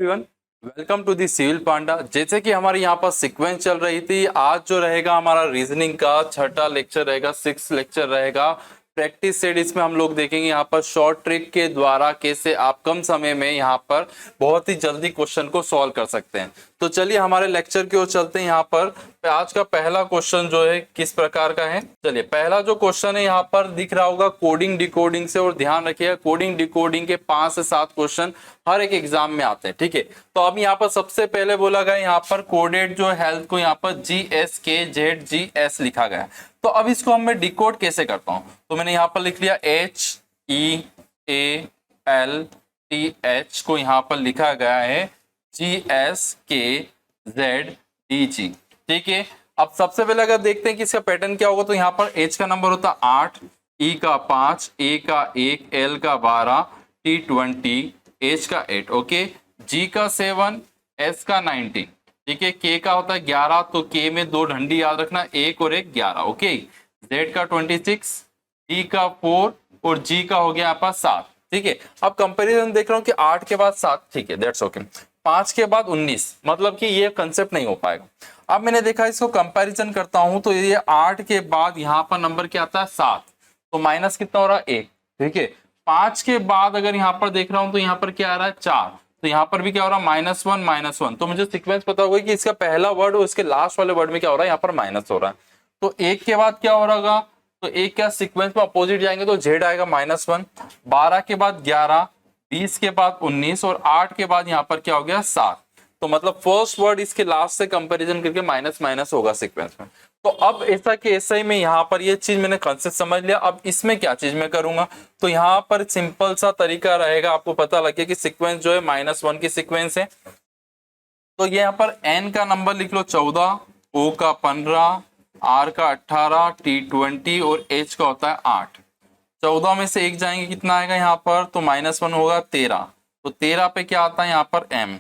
Everyone, welcome to the civil panda. जैसे कि हमारे यहाँ पर सीक्वेंस चल रही थी, आज जो रहेगा हमारा रीजनिंग का छठा लेक्चर रहेगा, 6 लेक्चर रहेगा प्रैक्टिस सेट। इसमें हम लोग देखेंगे यहाँ पर शॉर्ट ट्रिक के द्वारा कैसे आप कम समय में यहाँ पर बहुत ही जल्दी क्वेश्चन को सॉल्व कर सकते हैं। तो चलिए हमारे लेक्चर की ओर चलते हैं। यहाँ पर आज का पहला क्वेश्चन जो है किस प्रकार का है, चलिए पहला जो क्वेश्चन है यहाँ पर दिख रहा होगा कोडिंग डिकोडिंग से। और ध्यान रखिएगा कोडिंग डिकोडिंग के 5 से 7 क्वेश्चन हर एक एग्जाम में आते हैं, ठीक है। तो अब यहाँ पर सबसे पहले बोला गया यहाँ पर कोडेड जो हेल्थ को यहाँ पर GSKZGS लिखा गया। तो अब इसको हम मैं डिकोड कैसे करता हूँ, तो मैंने यहाँ पर लिख लिया HEALTH को यहाँ पर लिखा गया है GSKZDG, ठीक है। अब सबसे पहले अगर देखते हैं कि इसका पैटर्न क्या होगा, तो यहाँ पर H का नंबर होता है 8, E का 5, A का 1, L का 12, T 20, H का 8, ओके, G का 7, S का 19, ठीक है। K का होता है 11, तो K में 2 डंडी याद रखना, 1 और 1 11, ओके। Z का 26, D का 4 और G का हो गया यहाँ पर 7, ठीक है। अब कंपैरिजन देख रहा हूँ कि 8 के बाद 7, ठीक है, दैट्स ओके। 5 के बाद 19, मतलब कि ये कंसेप्ट नहीं हो पाएगा। अब मैंने देखा इसको कंपैरिजन करता हूं, तो ये 8 के बाद यहाँ पर नंबर क्या आता है 7, तो माइनस कितना हो रहा है 1, ठीक है। 5 के बाद अगर यहाँ पर देख रहा हूं तो यहाँ पर क्या आ रहा है 4, तो यहाँ पर भी क्या हो रहा है -1 तो मुझे सीक्वेंस पता होगा कि इसका पहला वर्ड और इसके लास्ट वाले वर्ड में क्या हो रहा है, यहाँ पर माइनस हो रहा है। तो 1 के बाद क्या हो रहा होगा, तो 1 क्या सीक्वेंस में अपोजिट जाएंगे तो Z आएगा -1, 12 के बाद 11, 20 के बाद 19 और 8 के बाद यहाँ पर क्या हो गया 7। तो मतलब फर्स्ट वर्ड इसके लास्ट से कंपैरिजन करके माइनस माइनस होगा सीक्वेंस में। तो अब ऐसा कि ऐसा ही में यहाँ पर ये चीज मैंने कंसेप्ट समझ लिया। अब इसमें क्या चीज मैं करूंगा, तो यहाँ पर सिंपल सा तरीका रहेगा, आपको पता लगे कि सीक्वेंस जो है -1 की सीक्वेंस है। तो ये यहाँ पर N का नंबर लिख लो 14, O का 15, R का 18, T 20 और H का होता है 8। 14 में से 1 जाएंगे कितना आएगा यहाँ पर, तो -1 होगा 13, तो 13 पे क्या आता है यहाँ पर M।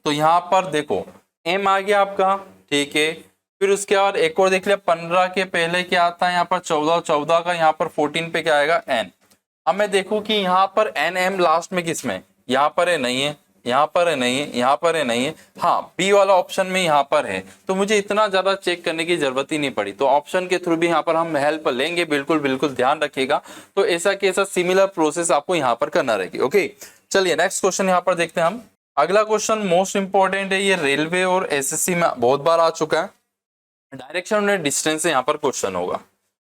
तो यहाँ पर देखो M आ गया आपका, ठीक है। फिर उसके बाद एक और देख लिया, 15 के पहले क्या आता है यहाँ पर 14, 14 का यहाँ पर 14 पे क्या आएगा N। अब मैं देखूं कि यहाँ पर NM लास्ट में किस में, यहाँ पर है नहीं है, यहाँ पर है नहीं है, यहाँ पर है नहीं है, हाँ B वाला ऑप्शन में यहाँ पर है। तो मुझे इतना ज्यादा चेक करने की जरूरत ही नहीं पड़ी, तो ऑप्शन के थ्रू भी यहाँ पर हम हेल्प लेंगे, बिल्कुल बिल्कुल ध्यान रखिएगा। तो ऐसा कि ऐसा सिमिलर प्रोसेस आपको यहाँ पर करना रहेगी, ओके। चलिए नेक्स्ट क्वेश्चन यहाँ पर देखते हैं हम। अगला क्वेश्चन मोस्ट इंपॉर्टेंट है, ये रेलवे और एसएससी में बहुत बार आ चुका है। डायरेक्शन और डिस्टेंस से यहाँ पर क्वेश्चन होगा।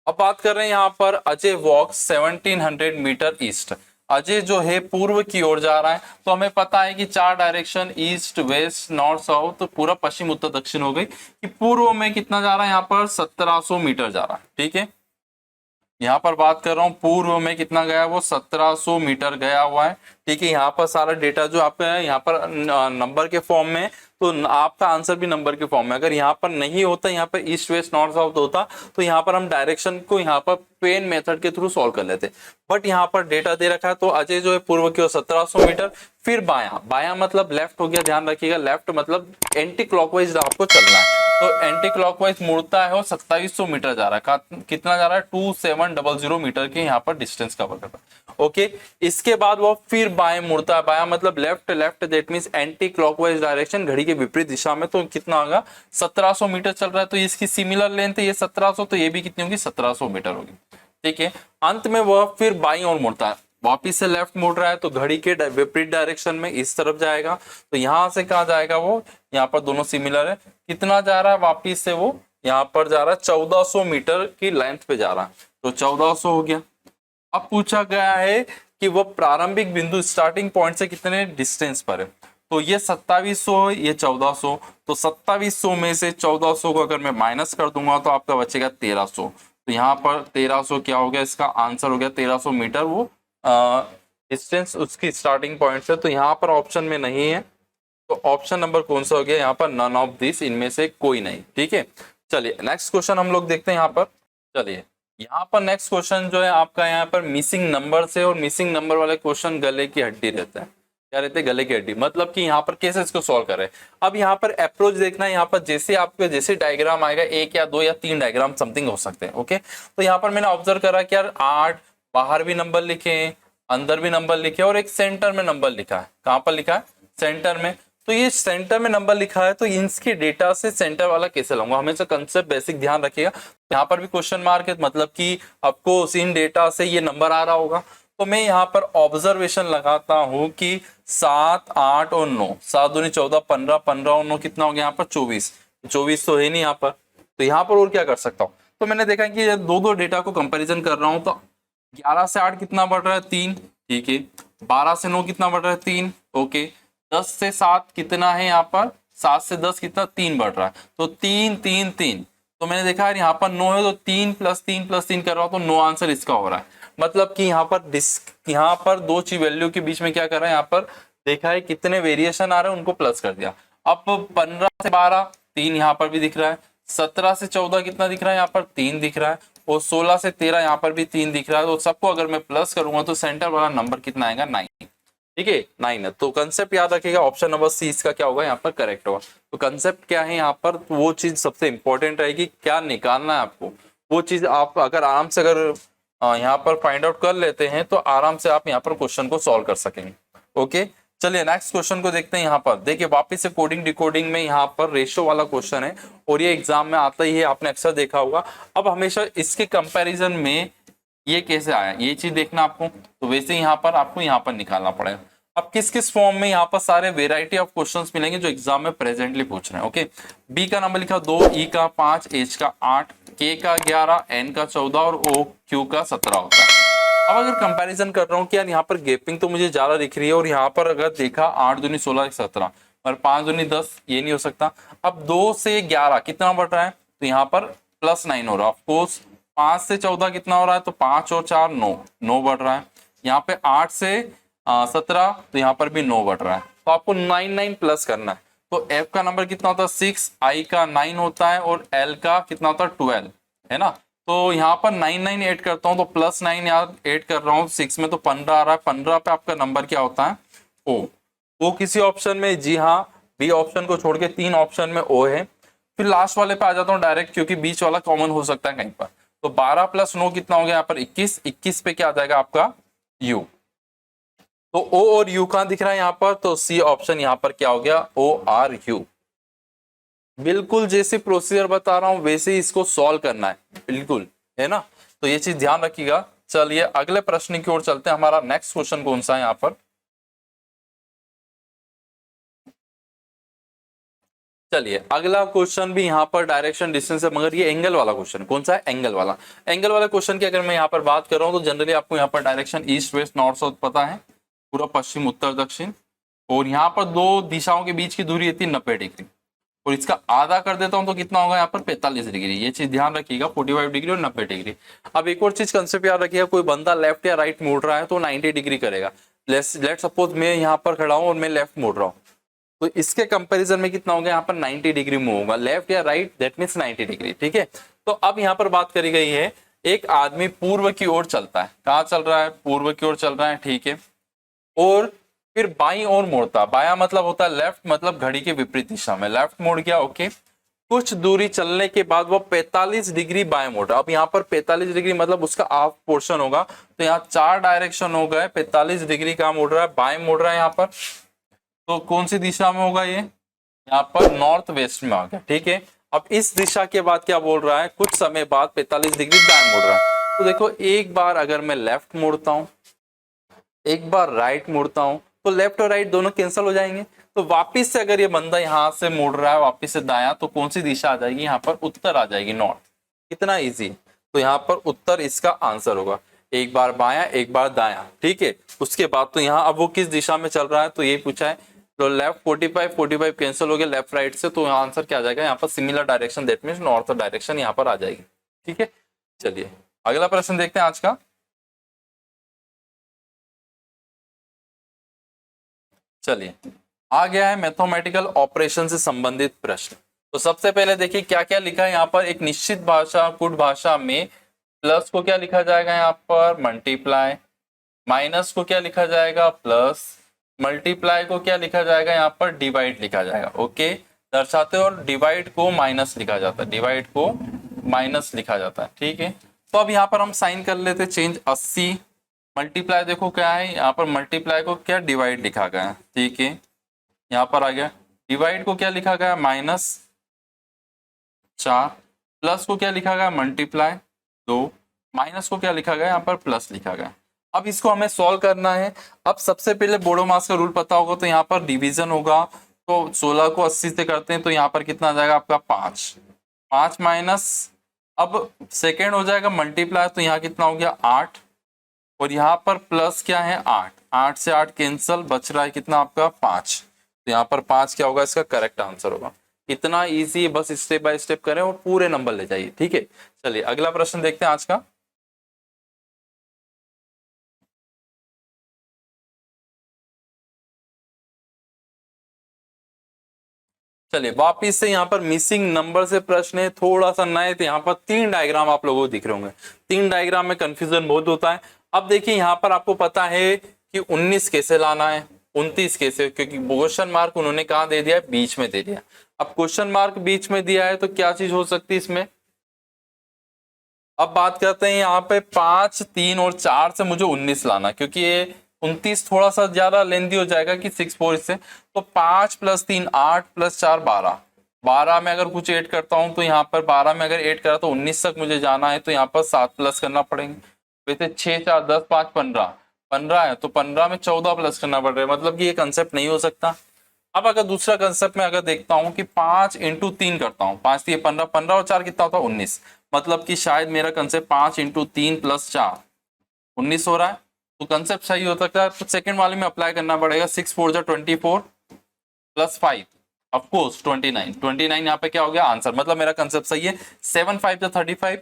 अब बात कर रहे हैं यहाँ पर Ajay walk 1700 metre east. Ajay जो है पूर्व की ओर जा रहा है, तो हमें पता है कि 4 direction east west north south, तो पूरा पश्चिम उत्तर दक्षिण हो गई कि पूर्व में कितना जा रहा है, यहाँ पर 1700 मीटर जा रहा है, ठीक है। यहाँ पर बात कर रहा हूँ पूर्व में कितना गया, वो 1700 मीटर गया हुआ है, ठीक है। यहाँ पर सारा डेटा जो आपका है यहाँ पर नंबर के फॉर्म में, तो आपका आंसर भी नंबर के फॉर्म में। अगर यहाँ पर नहीं होता, यहाँ पर ईस्ट वेस्ट नॉर्थ साउथ होता, तो यहाँ पर हम डायरेक्शन को यहाँ पर पेन मेथड के थ्रू सॉल्व कर लेते। बट यहाँ पर डेटा दे रखा है, तो अजय जो है पूर्व की ओर 1700 मीटर, फिर बायां, बायां मतलब लेफ्ट हो गया, ध्यान रखिएगा, लेफ्ट मतलब एंटी क्लॉकवाइज आपको चलना है। तो एंटी क्लॉकवाइज मुड़ता है और 2700 मीटर जा रहा है, कितना जा रहा है 2700 मीटर के यहाँ पर डिस्टेंस कवर करता है, ओके। इसके बाद वो फिर बाएं मुड़ता है, बायां मतलब left, left that means anti clockwise direction, घड़ी के विपरीत दिशा में। तो कितना होगा 1700 मीटर चल रहा है, तो इसकी सिमिलर लेंथ है ये 1700, तो ये भी कितनी होगी 1700 मीटर होगी, ठीक है। अंत में वह फिर बाईं ओर मुड़ता है, वापिस से लेफ्ट मुड़ रहा है, तो घड़ी के विपरीत डायरेक्शन में इस तरफ जाएगा। तो यहाँ से कहाँ जाएगा वो, यहाँ पर दोनों सिमिलर है, कितना जा रहा है वापिस से वो यहाँ पर जा रहा है 1400 मीटर की लेंथ पे जा रहा है, तो 1400 हो गया। अब पूछा गया है कि वो प्रारंभिक बिंदु स्टार्टिंग पॉइंट से कितने डिस्टेंस पर है, तो ये 2700 है, ये 1400, तो 2700 में से 1400 को अगर मैं माइनस कर दूंगा तो आपका बचेगा 1300। तो यहाँ पर 1300 क्या हो गया, इसका आंसर हो गया 1300 मीटर वो डिस्टेंस उसकी स्टार्टिंग पॉइंट से। तो यहाँ पर ऑप्शन में नहीं है, तो ऑप्शन नंबर कौन सा हो गया यहाँ पर, नन ऑफ दिस, इनमें से कोई नहीं, ठीक है। चलिए नेक्स्ट क्वेश्चन हम लोग देखते हैं यहाँ पर। चलिए यहाँ पर नेक्स्ट क्वेश्चन जो है आपका यहाँ पर मिसिंग नंबर से, और मिसिंग नंबर वाले क्वेश्चन गले की हड्डी रहता है, क्या रहते हैं गले की हड्डी, मतलब कि यहाँ पर कैसे इसको सॉल्व करें। अब यहाँ पर अप्रोच देखना है, यहाँ पर जैसे आपके जैसे डायग्राम आएगा 1 या 2 या 3 डायग्राम समथिंग हो सकते हैं, ओके। तो यहाँ पर मैंने ऑब्जर्व करा कि यार 8 बाहर भी नंबर लिखे, अंदर भी नंबर लिखे और एक सेंटर में नंबर लिखा है, कहाँ पर लिखा है सेंटर में, तो ये सेंटर में नंबर लिखा है तो इसके डेटा से सेंटर वाला कैसे लाऊंगा, हमेशा कंसेप्ट बेसिक ध्यान रखिएगा। यहाँ पर भी क्वेश्चन मार्क है, मतलब कि आपको इन डेटा से ये नंबर आ रहा होगा, तो मैं यहाँ पर ऑब्जर्वेशन लगाता हूँ कि 7, 8 और 9, 7 दूनी 14, 15, 15 और 9 कितना हो गया यहाँ पर 24, 24 तो है नहीं यहाँ पर, तो यहाँ पर और क्या कर सकता हूँ। तो मैंने देखा कि दो दो डेटा को कंपेरिजन कर रहा हूँ, तो 11 से 8 कितना बढ़ रहा है 3, ठीक है, 12 से 9 कितना बढ़ रहा है 3, ओके, 10 से 7 कितना है यहाँ पर, 7 से 10 कितना 3 बढ़ रहा है, तो 3 3 3, तो मैंने देखा है यहाँ पर 9 है तो 3 + 3 + 3 कर रहा हूँ तो 9 आंसर इसका हो रहा है। मतलब कि यहाँ पर दो चीज वैल्यू के बीच में क्या कर रहा है, यहाँ पर देखा है कितने वेरिएशन आ रहे हैं उनको प्लस कर दिया। अब 15 से 12 3 यहाँ पर भी दिख रहा है, 17 से 14 कितना दिख रहा है यहाँ पर 3 दिख रहा है, और 16 से 13 यहाँ पर भी 3 दिख रहा है, तो सबको अगर मैं प्लस करूंगा तो सेंटर वाला नंबर कितना आएगा 9, ठीक है 9 है। तो कंसेप्ट याद रखिएगा, ऑप्शन नंबर सी इसका क्या होगा यहाँ पर करेक्ट होगा। तो कंसेप्ट क्या है यहाँ पर, वो चीज सबसे इंपॉर्टेंट रहेगी, क्या निकालना है आपको, वो चीज आप अगर आराम से अगर यहाँ पर फाइंड आउट कर लेते हैं तो आराम से आप यहाँ पर क्वेश्चन को सॉल्व कर सकेंगे। ओके, चलिए नेक्स्ट क्वेश्चन को देखते हैं। यहाँ पर देखिए वापिस से कोडिंग डिकोडिंग में यहाँ पर रेशो वाला क्वेश्चन है, और ये एग्जाम में आता ही है, आपने अक्सर देखा होगा। अब हमेशा इसके कंपैरिजन में ये कैसे आया ये चीज देखना आपको, तो वैसे यहाँ पर आपको यहाँ पर निकालना पड़ेगा। अब किस किस फॉर्म में यहाँ पर सारे वेराइटी ऑफ क्वेश्चंस मिलेंगे जो एग्जाम में प्रेजेंटली पूछ रहे हैं। ओके, बी का नंबर लिखा 2, ई का 5, एच का 8, के का 11, एन का 14 और ओ क्यू का 17 होता है। अब अगर कंपैरिजन कर रहा हूँ कि यार यहाँ पर गैपिंग तो मुझे ज्यादा दिख रही है, और यहाँ पर अगर देखा 8 दूनी 16 17 और 5 दूनी 10, ये नहीं हो सकता। अब 2 से 11 कितना बढ़ रहा है, तो यहाँ पर +9 हो रहा है ऑफकोर्स। 5 से 14 कितना हो रहा है, तो 5 और 4 9, 9 बढ़ रहा है। यहाँ पे 8 से 17, तो यहाँ पर भी 9 बढ़ रहा है, तो आपको 9 9 प्लस करना है। तो एफ का नंबर कितना होता है 6, आई का 9 होता है, और एल का कितना होता है 12, है ना। तो यहाँ पर 9 9 ऐड करता हूँ, तो +9 यहाँ ऐड कर रहा हूँ 6 में, तो 15 आ रहा है। 15 पे आपका नंबर क्या होता है ओ किसी ऑप्शन में, जी हाँ बी ऑप्शन को छोड़ के 3 ऑप्शन में ओ है। फिर लास्ट वाले पे आ जाता हूँ डायरेक्ट, क्योंकि बीच वाला कॉमन हो सकता है कहीं पर। तो 12 + 9 कितना हो गया यहाँ पर 21, 21 पे क्या आ जाएगा आपका यू। तो ओ और यू कहाँ दिख रहा है यहाँ पर, तो सी ऑप्शन यहाँ पर क्या हो गया ORU। बिल्कुल जैसे प्रोसीजर बता रहा हूं वैसे ही इसको सॉल्व करना है, बिल्कुल, है ना। तो ये चीज ध्यान रखिएगा। चलिए अगले प्रश्न की ओर चलते हैं। हमारा नेक्स्ट क्वेश्चन कौन सा है यहाँ पर, चलिए अगला क्वेश्चन भी यहाँ पर डायरेक्शन डिस्टेंस है, मगर ये एंगल वाला क्वेश्चन। कौन सा है, एंगल वाला। एंगल वाला क्वेश्चन की अगर मैं यहाँ पर बात कर रहा हूँ तो जनरली आपको यहाँ पर direction east west north south पता है, पूरा पश्चिम उत्तर दक्षिण, और यहाँ पर दो दिशाओं के बीच की दूरी रहती है 90 डिग्री, और इसका आधा कर देता हूं तो कितना होगा यहाँ पर 45 डिग्री। ये चीज ध्यान रखिएगा, 45 डिग्री और 90 डिग्री। अब एक और चीज कंसेप्ट याद रखिएगा, कोई बंदा लेफ्ट या राइट मोड़ रहा है तो 90 डिग्री करेगा। लेट सपोज मैं यहाँ पर खड़ा हूँ और मैं लेफ्ट मोड़ रहा हूँ, तो इसके कंपैरिजन में कितना होगा यहाँ पर 90 डिग्री मूव होगा, लेफ्ट या राइट, दैट मीन्स 90 डिग्री, ठीक है। तो अब यहाँ पर बात करी गई है, एक आदमी पूर्व की ओर चलता है, कहाँ चल रहा है, पूर्व की ओर चल रहा है, ठीक है, और फिर बाईं ओर मोड़ता, बाया मतलब होता है लेफ्ट, मतलब घड़ी के विपरीत दिशा में लेफ्ट मोड़ गया, ओके। कुछ दूरी चलने के बाद वो 45 डिग्री बाएं मोड़ रहा। अब यहाँ पर 45 डिग्री मतलब उसका हाफ पोर्शन होगा, तो यहाँ 4 डायरेक्शन हो गए। 45 डिग्री कहाँ मोड़ रहा है, बाएं मोड़ रहा है यहाँ पर, तो कौन सी दिशा में होगा ये, यहाँ पर नॉर्थ वेस्ट में आ गया, ठीक है। अब इस दिशा के बाद क्या बोल रहा है, कुछ समय बाद 45 डिग्री दाएं मोड़ रहा है। तो देखो एक बार अगर मैं लेफ्ट मोड़ता हूँ, एक बार राइट मुड़ता हूं, तो लेफ्ट और राइट दोनों कैंसिल हो जाएंगे। तो वापिस से अगर ये बंदा यहाँ से मुड़ रहा है वापिस से दाया, तो कौन सी दिशा आ जाएगी, यहाँ पर उत्तर आ जाएगी, नॉर्थ। कितना इजी, तो यहाँ पर उत्तर इसका आंसर होगा। एक बार बाया एक बार दाया, ठीक है। उसके बाद तो यहाँ अब वो किस दिशा में चल रहा है, तो ये पूछा है, तो लेफ्ट 45 कैंसिल हो गया लेफ्ट राइट से, तो आंसर क्या आ जाएगा यहाँ पर similar direction, that means north direction यहाँ पर आ जाएगी, ठीक है। चलिए अगला प्रश्न देखते हैं आज का। चलिए आ गया है मैथमेटिकल ऑपरेशन से संबंधित प्रश्न। तो सबसे पहले देखिए क्या क्या लिखा है यहाँ पर, एक निश्चित भाषा कुट भाषा में प्लस को क्या लिखा जाएगा यहाँ पर मल्टीप्लाई, माइनस को क्या लिखा जाएगा प्लस, मल्टीप्लाई को क्या लिखा जाएगा यहाँ पर डिवाइड लिखा जाएगा, ओके दर्शाते, और डिवाइड को माइनस लिखा जाता है, डिवाइड को माइनस लिखा जाता है, ठीक है। तो अब यहाँ पर हम साइन कर लेते चेंज 80, मल्टीप्लाई देखो क्या है यहाँ पर, मल्टीप्लाई को क्या डिवाइड लिखा गया है, ठीक है। यहाँ पर आ गया। डिवाइड को क्या लिखा गया, -4, प्लस को क्या लिखा गया, मल्टीप्लाई 2, माइनस को क्या लिखा गया, यहाँ पर प्लस लिखा गया। अब इसको हमें सॉल्व करना है। अब सबसे पहले बोडोमास का रूल पता होगा, तो यहाँ पर डिवीजन होगा, तो 16 को 80 से करते हैं तो यहाँ पर कितना आ जाएगा आपका 5, 5 माइनस, अब सेकेंड हो जाएगा मल्टीप्लाई, तो यहाँ कितना हो गया 8, और यहाँ पर प्लस क्या है 8, 8 से 8 कैंसल, बच रहा है कितना आपका 5, तो यहाँ पर 5 क्या होगा, इसका करेक्ट आंसर होगा। इतना इजी, बस स्टेप बाय स्टेप करें और पूरे नंबर ले जाइए, ठीक है। चलिए अगला प्रश्न देखते हैं आज का। चलिए वापिस से यहाँ पर मिसिंग नंबर से प्रश्न है, थोड़ा सा नए थे। यहाँ पर 3 डायग्राम आप लोगों को दिख रहे होंगे, 3 डायग्राम में कंफ्यूजन बहुत होता है। अब देखिए यहाँ पर आपको पता है कि 19 कैसे लाना है, 29 कैसे, क्योंकि क्वेश्चन मार्क उन्होंने कहा दे दिया है, बीच में दे दिया। अब क्वेश्चन मार्क बीच में दिया है तो क्या चीज हो सकती है इसमें। अब बात करते हैं यहाँ पे 5, 3 और 4 से मुझे 19 लाना, क्योंकि ये 29 थोड़ा सा ज्यादा लेंदी हो जाएगा कि 6 4 से, तो 5 + 3 8 + 4 12, 12 में अगर कुछ ऐड करता हूं तो यहाँ पर 12 में अगर ऐड करा तो 19 तक मुझे जाना है, तो यहाँ पर 7 प्लस करना पड़ेंगे। वैसे 6 4 10 5 15, 15 है तो 15 में 14 प्लस करना पड़ रहा है, मतलब कि ये कंसेप्ट नहीं हो सकता। अब अगर दूसरा कंसेप्ट में अगर देखता हूँ कि 5 × 3 करता हूँ, 5 3 15, 15 और 4 कितना होता है 19, मतलब कि शायद मेरा कंसेप्ट 5 × 3 + 4 19 हो रहा है, तो कंसेप्ट सही हो सकता है। तो सेकंड वाले में अप्लाई करना पड़ेगा, 6 4 24 + 5 ऑफ कोर्स 29, 29 यहाँ पे क्या हो गया आंसर, मतलब मेरा कंसेप्ट सही है। 7 5 35,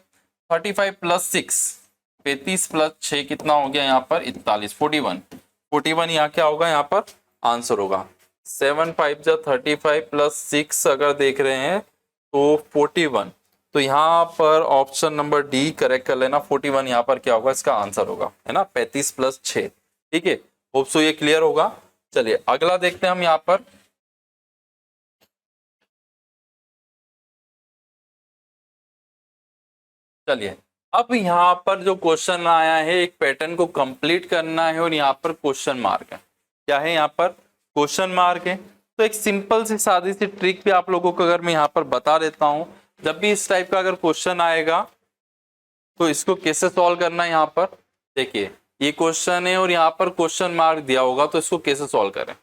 35 + 6 35 + 6 कितना हो गया यहाँ पर 41, 41, 41 यहाँ क्या होगा, यहाँ पर आंसर होगा। 7 5 35 + 6 अगर देख रहे हैं तो 41, तो यहाँ पर ऑप्शन नंबर डी करेक्ट कर लेना, 41 यहाँ पर क्या होगा, इसका आंसर होगा, है ना, 35 + 6, ठीक है। होप सो ये क्लियर होगा। चलिए अगला देखते हैं हम यहाँ पर। चलिए अब यहाँ पर जो क्वेश्चन आया है, एक पैटर्न को कंप्लीट करना है और यहाँ पर क्वेश्चन मार्क है। क्या है यहाँ पर, क्वेश्चन मार्क है। तो एक सिंपल सी सादी सी ट्रिक भी आप लोगों को अगर मैं यहाँ पर बता देता हूँ, जब भी इस टाइप का अगर क्वेश्चन आएगा तो इसको कैसे सॉल्व करना है। यहाँ पर देखिए ये क्वेश्चन है और यहाँ पर क्वेश्चन मार्क दिया होगा, तो इसको कैसे सॉल्व करें,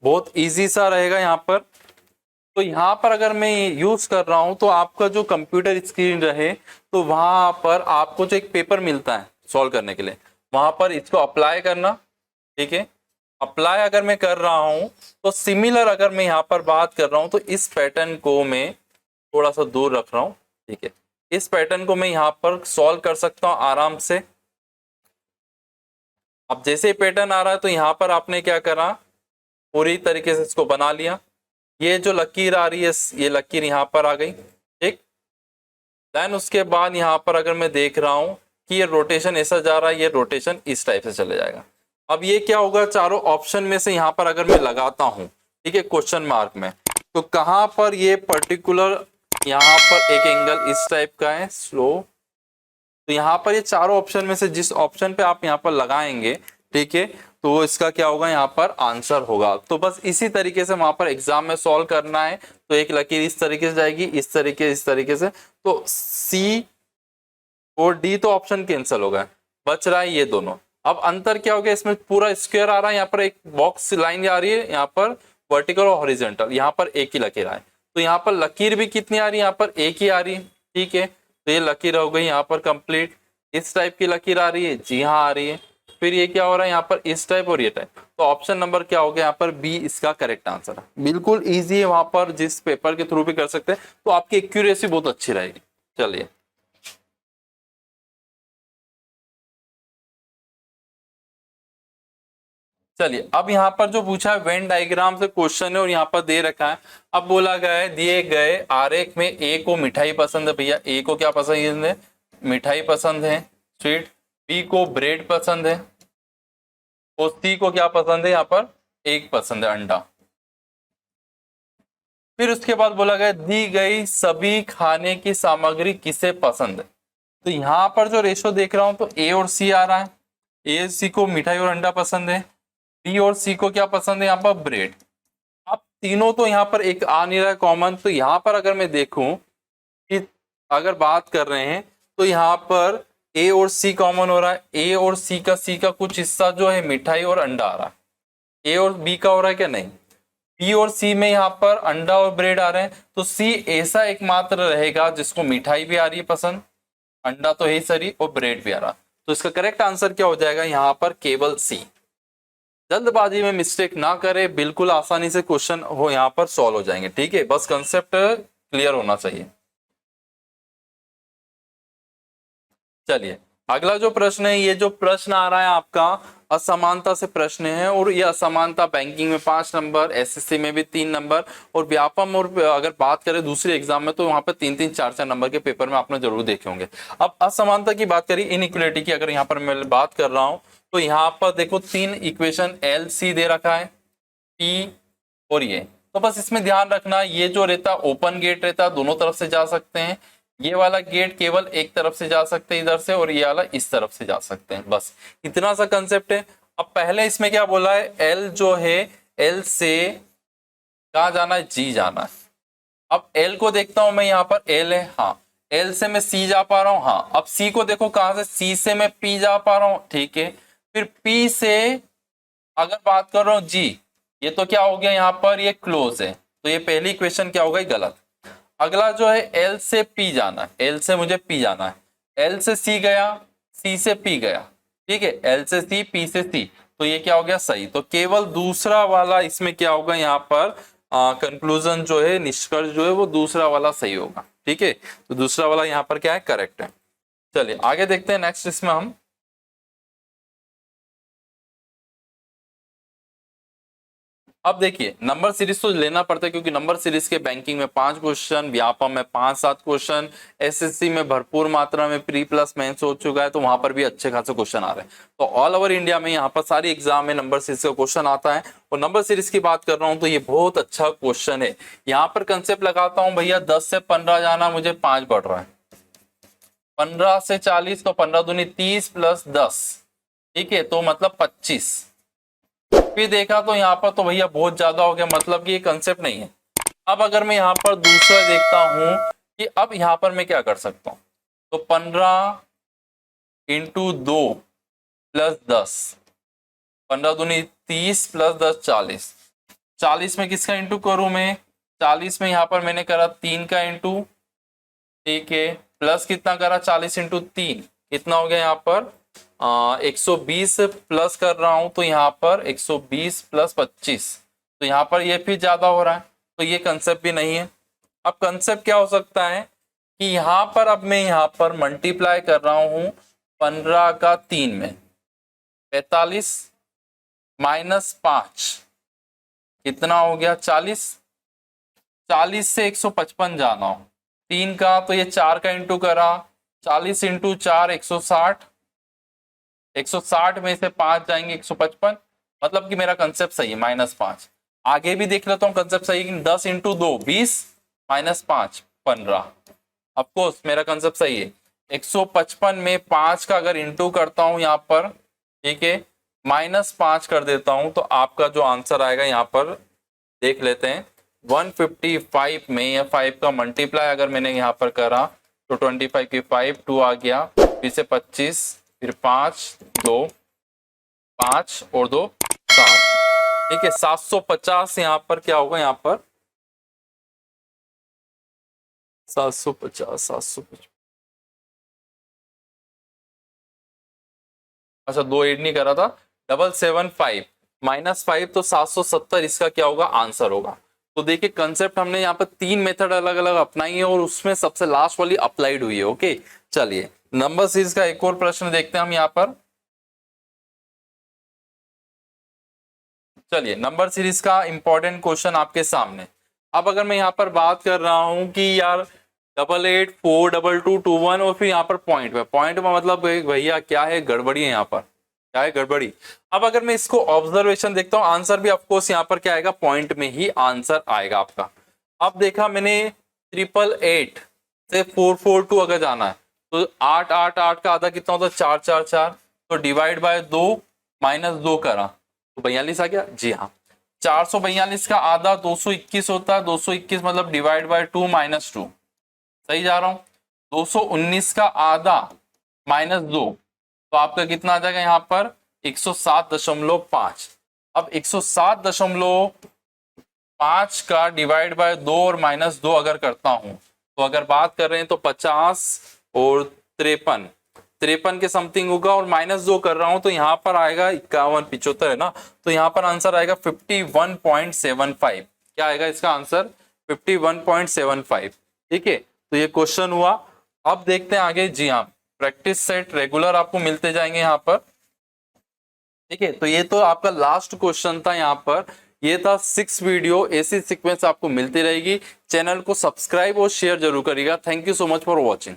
बहुत इजी सा रहेगा यहाँ पर। तो यहाँ पर अगर मैं यूज कर रहा हूं तो आपका जो कंप्यूटर स्क्रीन रहे, तो वहां पर आपको जो एक पेपर मिलता है सॉल्व करने के लिए, वहां पर इसको अप्लाई करना, ठीक है। अप्लाई अगर मैं कर रहा हूं तो सिमिलर अगर मैं यहाँ पर बात कर रहा हूं तो इस पैटर्न को मैं थोड़ा सा दूर रख रहा हूं, ठीक है। इस पैटर्न को मैं यहाँ पर सॉल्व कर सकता हूं आराम से। अब जैसे पैटर्न आ रहा है तो यहाँ पर आपने क्या करा, पूरी तरीके से इसको बना लिया। ये जो लकीर आ रही है, ये लकीर यहाँ पर आ गई, ठीक। देन उसके बाद यहाँ पर अगर मैं देख रहा हूं कि ये रोटेशन ऐसा जा रहा है, ये रोटेशन इस टाइप से चले जाएगा। अब ये क्या होगा, चारों ऑप्शन में से यहाँ पर अगर मैं लगाता हूं, ठीक है, क्वेश्चन मार्क में, तो कहां पर ये पर्टिकुलर यहाँ पर एक एंगल इस टाइप का है स्लो, तो यहाँ पर ये चारों ऑप्शन में से जिस ऑप्शन पे आप यहाँ पर लगाएंगे, ठीक है, तो वो इसका क्या होगा, यहाँ पर आंसर होगा। तो बस इसी तरीके से वहां पर एग्जाम में सॉल्व करना है। तो एक लकीर इस तरीके से जाएगी, इस तरीके से, तो सी और डी तो ऑप्शन कैंसिल हो गए, बच रहा है ये दोनों। अब अंतर क्या हो गया, इसमें पूरा स्क्वायर आ रहा है, यहाँ पर एक बॉक्स लाइन आ रही है, यहाँ पर वर्टिकल और हॉरिजॉन्टल, यहाँ पर एक ही लकीर आए, तो यहाँ पर लकीर भी कितनी आ रही है, यहाँ पर एक ही आ रही है, ठीक है। तो ये लकीर हो गई यहाँ पर कंप्लीट। इस टाइप की लकीर आ रही है, जी हाँ आ रही है। फिर ये क्या हो रहा है, यहाँ पर इस टाइप और ये टाइप, तो ऑप्शन नंबर क्या हो गया, यहाँ पर बी इसका करेक्ट आंसर है। बिल्कुल इजी है, वहां पर जिस पेपर के थ्रू भी कर सकते हैं, तो आपकी एक्यूरेसी बहुत अच्छी रहेगी। चलिए चलिए अब यहाँ पर जो पूछा है वेन डायग्राम से क्वेश्चन है और यहाँ पर दे रखा है। अब बोला गया है दिए गए आरेख में ए को मिठाई पसंद है, भैया ए को क्या पसंद है, मिठाई पसंद है स्वीट, बी को ब्रेड पसंद है और सी को क्या पसंद है, यहाँ पर एग पसंद है, अंडा। फिर उसके बाद बोला गया दी गई सभी खाने की सामग्री किसे पसंद है। तो यहाँ पर जो रेशो देख रहा हूं तो ए और सी आ रहा है, ए सी को मिठाई और अंडा पसंद है, बी और सी को क्या पसंद है, यहाँ पर ब्रेड। अब तीनों तो यहाँ पर एक आ नहीं रहा है कॉमन, तो यहाँ पर अगर मैं देखूं कि अगर बात कर रहे हैं तो यहाँ पर ए और सी कॉमन हो रहा है, ए और सी का कुछ हिस्सा जो है मिठाई और अंडा आ रहा है, ए और बी का हो रहा है क्या, नहीं, बी और सी में यहाँ पर अंडा और ब्रेड आ रहे हैं, तो सी ऐसा एकमात्र रहेगा जिसको मिठाई भी आ रही है पसंद, अंडा तो है सरी और ब्रेड भी आ रहा, तो इसका करेक्ट आंसर क्या हो जाएगा यहाँ पर, केवल सी। जल्दबाजी में मिस्टेक ना करे, बिल्कुल आसानी से क्वेश्चन हो यहाँ पर सॉल्व हो जाएंगे, ठीक है, बस कंसेप्ट क्लियर होना चाहिए। चलिए अगला जो प्रश्न है, ये जो प्रश्न आ रहा है आपका असमानता से प्रश्न है, और ये असमानता बैंकिंग में 5 नंबर, एसएससी में भी 3 नंबर, और व्यापम और अगर बात करें दूसरे एग्जाम में तो वहां पर 3-3, 4-4 नंबर के पेपर में आपने जरूर देखे होंगे। अब असमानता की बात करें, इनइक्वलिटी की अगर यहाँ पर मैं बात कर रहा हूं, तो यहाँ पर देखो 3 इक्वेशन एल सी दे रखा है, पी और ये, तो बस इसमें ध्यान रखना, ये जो रहता ओपन गेट रहता दोनों तरफ से जा सकते हैं, ये वाला गेट केवल एक तरफ से जा सकते हैं इधर से, और ये वाला इस तरफ से जा सकते हैं, बस इतना सा कंसेप्ट है। अब पहले इसमें क्या बोला है, एल जो है एल से कहा जाना है, जी जाना है। अब एल को देखता हूं मैं, यहाँ पर एल है, हाँ, एल से मैं सी जा पा रहा हूं, हाँ, अब सी को देखो कहां से, सी से मैं पी जा पा रहा हूं, ठीक है, फिर पी से अगर बात कर रहा हूं जी, ये तो क्या हो गया यहाँ पर, ये क्लोज है, तो ये पहली इक्वेशन क्या हो गई, गलत। अगला जो है एल से पी जाना है, एल से मुझे पी जाना है, एल से सी गया, सी से पी गया, ठीक है, एल से सी, पी से सी, तो ये क्या हो गया, सही। तो केवल दूसरा वाला इसमें क्या होगा यहाँ पर, कंक्लूजन जो है, निष्कर्ष जो है वो दूसरा वाला सही होगा, ठीक है, तो दूसरा वाला यहाँ पर क्या है, करेक्ट है। चलिए आगे देखते हैं नेक्स्ट इसमें हम। अब देखिए नंबर सीरीज तो लेना पड़ता है, क्योंकि नंबर सीरीज के बैंकिंग में 5 क्वेश्चन, व्यापम में 5-7 क्वेश्चन, एसएससी में भरपूर मात्रा में प्री प्लस मेंस हो चुका है, तो वहां पर भी अच्छे खासे क्वेश्चन आ रहे हैं। तो ऑल ओवर इंडिया में यहाँ पर सारी एग्जाम में नंबर सीरीज का क्वेश्चन आता है, और नंबर सीरीज की बात कर रहा हूँ तो ये बहुत अच्छा क्वेश्चन है। यहाँ पर कंसेप्ट लगाता हूँ भैया, 10 से 15 जाना, मुझे 5 बढ़ रहा है, 15 से 40, तो 15 दूनी 30 प्लस 10, ठीक है, तो मतलब 25। फिर देखा तो यहाँ पर तो भैया बहुत ज्यादा हो गया, मतलब कि ये कंसेप्ट नहीं है। अब अगर मैं यहाँ पर दूसरा देखता हूं कि अब यहाँ पर मैं क्या कर सकता हूं, तो 15 इंटू 2 प्लस 10, 15 दूनी 30 प्लस 10 40, 40 में किसका इंटू करूं मैं, 40 में यहाँ पर मैंने करा 3 का इंटू, ठीक है, प्लस कितना करा, 40 इंटू 3 कितना हो गया यहाँ पर 120 प्लस कर रहा हूं, तो यहाँ पर 120 प्लस 25, तो यहाँ पर ये फिर ज्यादा हो रहा है, तो ये कंसेप्ट भी नहीं है। अब कंसेप्ट क्या हो सकता है कि यहाँ पर अब मैं यहाँ पर मल्टीप्लाई कर रहा हूं 15 का 3 में, 45 माइनस 5 कितना हो गया 40, 40 से 155 जाना हो 3 का, तो ये 4 का इंटू करा, 40 इंटू 4 160, 160 में से 5 जाएंगे 155, मतलब कि मेरा कंसेप्ट सही है, -5। आगे भी देख लेता हूँ कंसेप्ट सही है, 10 इंटू 2 20 माइनस 5 15, ऑफकोर्स मेरा कंसेप्ट सही है। 155 में 5 का अगर इंटू करता हूं यहाँ पर, ठीक है, -5 कर देता हूं, तो आपका जो आंसर आएगा यहाँ पर देख लेते हैं, 155 में या 5 का मल्टीप्लाई अगर मैंने यहाँ पर करा तो 25 की 5 2 आ गया, फिर से 25, फिर 5 2 5 और 2 7, ठीक है, 750 यहाँ पर क्या होगा, यहाँ पर 750 750, अच्छा 2 ऐड नहीं करा था, 775 -5, तो 770 इसका क्या होगा, आंसर होगा। तो देखिए कंसेप्ट हमने यहाँ पर 3 मेथड अलग अलग अपनाई है, और उसमें सबसे लास्ट वाली अप्लाइड हुई है। ओके चलिए नंबर सीरीज का एक और प्रश्न देखते हैं हम यहाँ पर। चलिए नंबर सीरीज का इंपॉर्टेंट क्वेश्चन आपके सामने। अब अगर मैं यहाँ पर बात कर रहा हूं कि यार 88 4 2 2 2 1 और फिर यहाँ पर पॉइंट में मतलब भैया क्या है, गड़बड़ी है यहाँ पर, क्या है गड़बड़ी। अब अगर मैं इसको ऑब्जर्वेशन देखता हूँ, आंसर भी ऑफकोर्स यहाँ पर क्या आएगा, पॉइंट में ही आंसर आएगा आपका। अब देखा मैंने 888 से 442 अगर जाना है तो 8 8 8 का आधा कितना होता है, 4 4 4, तो डिवाइड बाय 2 -2 करा तो 42 आ गया, जी हाँ। 442 का आधा 221 होता है, 221 मतलब डिवाइड बाय 2 माइनस 2, सही जा रहा हूं। 219 का आधा माइनस 2, तो आपका कितना आ जाएगा यहाँ पर 107.5। अब 107.5 का डिवाइड बाय 2 और माइनस 2 अगर करता हूं, तो अगर बात कर रहे हैं तो 50 और 53 के समथिंग होगा, और माइनस 2 कर रहा हूं तो यहाँ पर आएगा 51 75 है ना, तो यहाँ पर आंसर आएगा 51.75। क्या आएगा इसका आंसर 51.75। ठीक है, तो ये क्वेश्चन हुआ। अब देखते हैं आगे। जी हाँ, प्रैक्टिस सेट रेगुलर आपको मिलते जाएंगे यहाँ पर। ठीक है, तो ये तो आपका लास्ट क्वेश्चन था यहाँ पर। ये था 6 वीडियो, ऐसी सीक्वेंस आपको मिलती रहेगी। चैनल को सब्सक्राइब और शेयर जरूर करिएगा। Thank you so much for watching.